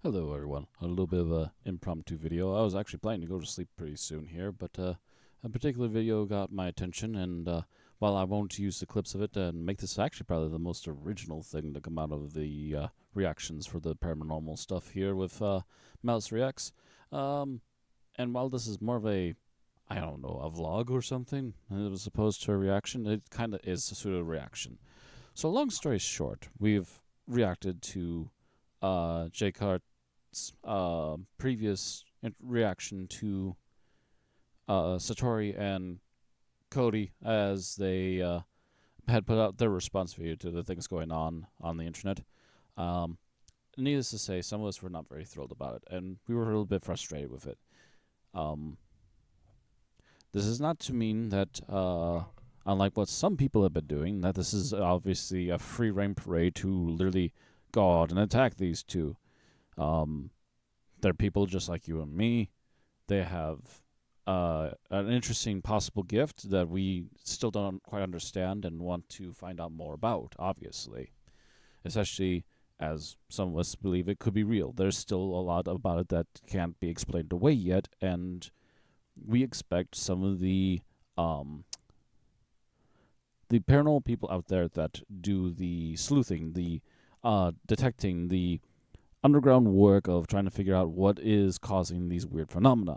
Hello everyone, a little bit of a impromptu video. I was actually planning to go to sleep pretty soon here, but a particular video got my attention, and while I won't use the clips of it and make this actually probably the most original thing to come out of the reactions for the paranormal stuff here with Malice Reacts, um, and while this is more of a, I don't know, a vlog or something, as opposed to a reaction, it kind of is a pseudo reaction. So long story short, we've reacted to J. Previous reaction to Satori and Cody as they had put out their response video to the things going on the internet. Um, Needless to say, some of us were not very thrilled about it, and we were a little bit frustrated with it. Um, this is not to mean that, unlike what some people have been doing, that this is obviously a free reign parade to literally go out and attack these two. Um, they're people just like you and me. They have an interesting possible gift that we still don't quite understand and want to find out more about, obviously. Especially as some of us believe it could be real. There's still a lot about it that can't be explained away yet, and we expect some of the paranormal people out there that do the sleuthing, the detecting, the underground work of trying to figure out what is causing these weird phenomena.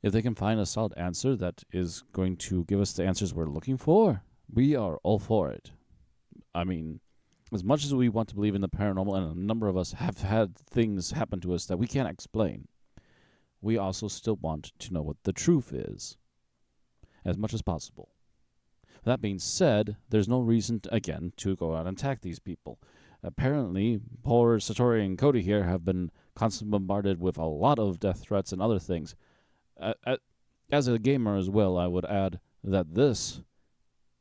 If they can find a solid answer that is going to give us the answers we're looking for, we are all for it. I mean, as much as we want to believe in the paranormal, and a number of us have had things happen to us that we can't explain, we also still want to know what the truth is, as much as possible. That being said, there's no reason, again, to go out and attack these people. Apparently, poor Satori and Cody here have been constantly bombarded with a lot of death threats and other things. As a gamer as well, I would add that this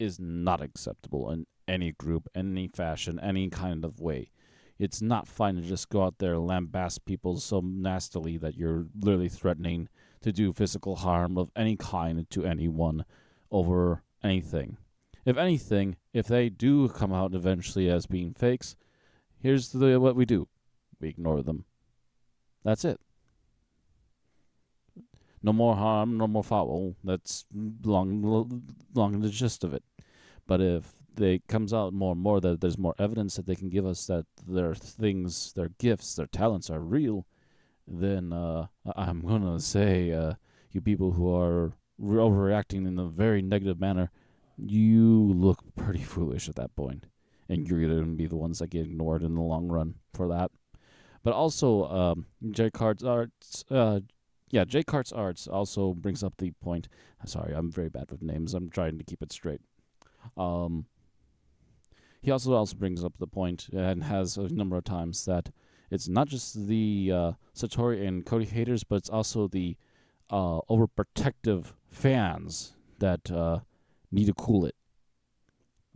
is not acceptable in any group, any fashion, any kind of way. It's not fine to just go out there and lambast people so nastily that you're literally threatening to do physical harm of any kind to anyone over anything. If anything, if they do come out eventually as being fakes, here's what we do. We ignore them. That's it. No more harm, no more foul. That's long the gist of it. But if it comes out more and more that there's more evidence that they can give us that their things, their gifts, their talents are real, then I'm going to say, you people who are overreacting in a very negative manner, you look pretty foolish at that point. And you're going to be the ones that get ignored in the long run for that. But also, J. Cart's Arts also brings up the point. Sorry, I'm very bad with names. I'm trying to keep it straight. He also brings up the point, and has a number of times, that it's not just the Satori and Cody haters, but it's also the overprotective fans that need to cool it.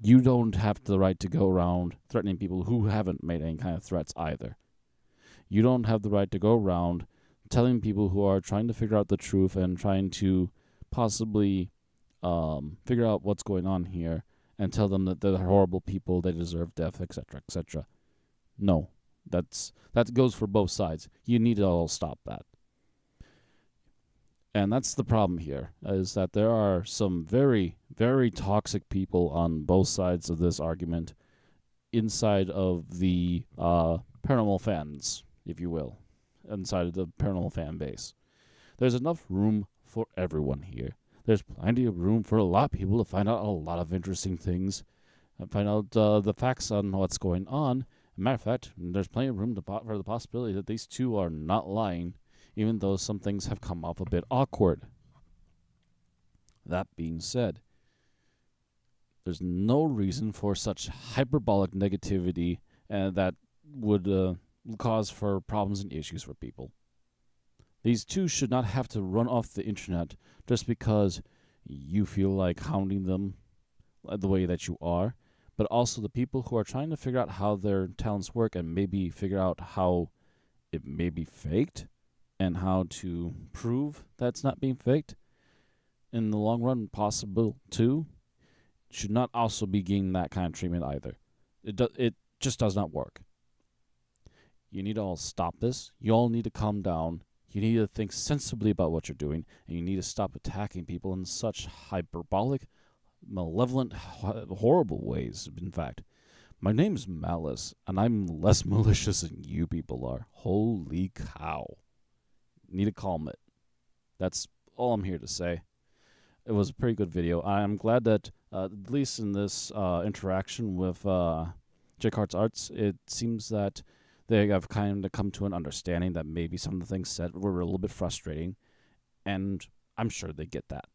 You don't have the right to go around threatening people who haven't made any kind of threats either. You don't have the right to go around telling people who are trying to figure out the truth and trying to possibly figure out what's going on here and tell them that they're horrible people, they deserve death, etc., etc. No, that goes for both sides. You need to all stop that. And that's the problem here, is that there are some very, very toxic people on both sides of this argument inside of the paranormal fans, if you will, inside of the paranormal fan base. There's enough room for everyone here. There's plenty of room for a lot of people to find out a lot of interesting things and find out the facts on what's going on. As a matter of fact, there's plenty of room for the possibility that these two are not lying, even though some things have come off a bit awkward. That being said, there's no reason for such hyperbolic negativity that would cause for problems and issues for people. These two should not have to run off the internet just because you feel like hounding them the way that you are, but also the people who are trying to figure out how their talents work and maybe figure out how it may be faked and how to prove that it's not being faked in the long run, possible too, should not also be getting that kind of treatment either. It just does not work. You need to all stop this. You all need to calm down. You need to think sensibly about what you're doing, and you need to stop attacking people in such hyperbolic, malevolent, horrible ways, in fact. My name's Malice, and I'm less malicious than you people are. Holy cow. Need to calm it. That's all I'm here to say. It was a pretty good video. I'm glad that, at least in this interaction with Jake Hart's Arts, it seems that they have kind of come to an understanding that maybe some of the things said were a little bit frustrating, and I'm sure they get that.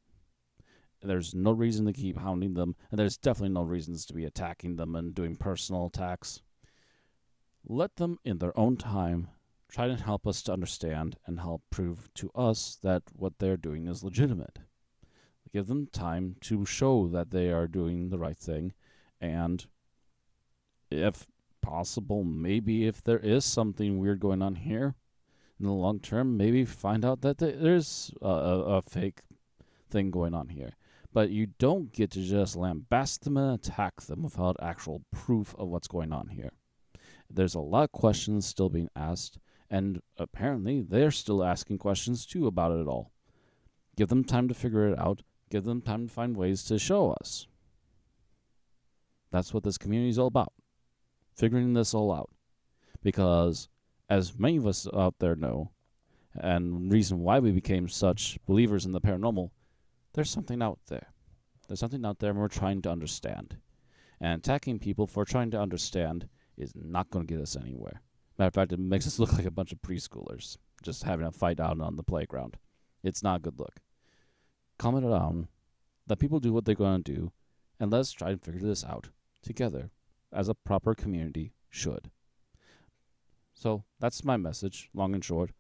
There's no reason to keep hounding them, and there's definitely no reasons to be attacking them and doing personal attacks. Let them, in their own time, try to help us to understand and help prove to us that what they're doing is legitimate. Give them time to show that they are doing the right thing, and if possible, maybe if there is something weird going on here in the long term, maybe find out that there's a fake thing going on here. But you don't get to just lambast them and attack them without actual proof of what's going on here. There's a lot of questions still being asked, and apparently they're still asking questions too about it all. Give them time to figure it out. Give them time to find ways to show us. That's what this community is all about. Figuring this all out. Because, as many of us out there know, and the reason why we became such believers in the paranormal, there's something out there. There's something out there and we're trying to understand. And attacking people for trying to understand is not going to get us anywhere. Matter of fact, it makes us look like a bunch of preschoolers just having a fight out on the playground. It's not a good look. Calm it down. Let people do what they're going to do. And let's try and figure this out together, as a proper community should. So that's my message, long and short.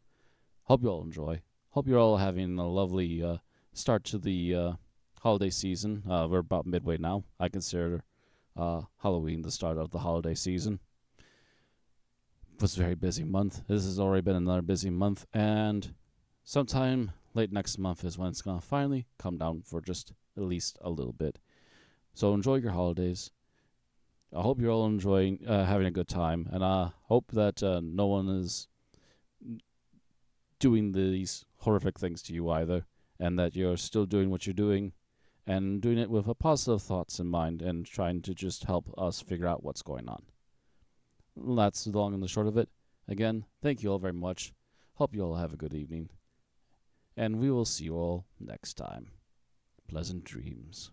Hope you all enjoy. Hope you're all having a lovely start to the holiday season. We're about midway now. I consider Halloween the start of the holiday season. It was a very busy month. This has already been another busy month, and sometime late next month is when it's going to finally come down for just at least a little bit. So enjoy your holidays. I hope you're all enjoying, having a good time, and I hope that no one is doing these horrific things to you either, and that you're still doing what you're doing, and doing it with a positive thoughts in mind, and trying to just help us figure out what's going on. That's the long and the short of it. Again, thank you all very much. Hope you all have a good evening, and we will see you all next time. Pleasant dreams.